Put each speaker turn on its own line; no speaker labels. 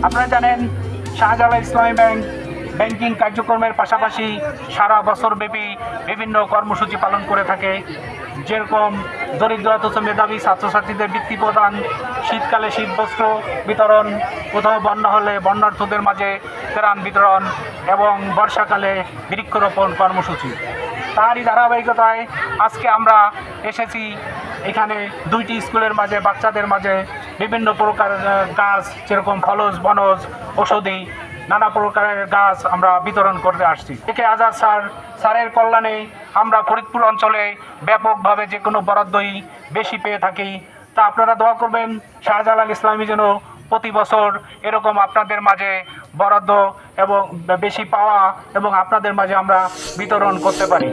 আপনারা জানেন শাহজালাল ইসলামী bank banking কার্যক্রমের পাশাপাশি সারা বছরব্যাপী বিভিন্ন কর্মসূচি পালন করে থাকে, যেরকম দরিদ্র অথচ মেধাবী ছাত্রছাত্রীদের বৃত্তি প্রদান, শীতকালে শীতবস্ত্র বিতরণ, কোথাও বন্যা হলে বন্যার্থদের মাঝে ত্রাণ বিতরণ এবং বর্ষাকালে বৃক্ষরোপণ কর্মসূচি। তারই ধারাবাহিকতায় আজকে আমরা এসেছি এখানে দুইটি স্কুলের মাঝে বাচ্চাদের মাঝে বিভিন্ন প্রকার গাছ, যেরকম ফলজ, বনজ, ঔষধি নানা প্রকারের গাছ আমরা বিতরণ করতে আসছি। একে আজাদ স্যারের কল্যাণে আমরা ফরিদপুর অঞ্চলে ব্যাপকভাবে যে কোনো বরাদ্দই বেশি পেয়ে থাকি। তা আপনারা দোয়া করবেন শাহজালাল ইসলামী যেন প্রতি বছর এরকম আপনাদের মাঝে বরাদ্দ এবং বেশি পাওয়া এবং আপনাদের মাঝে আমরা বিতরণ করতে পারি।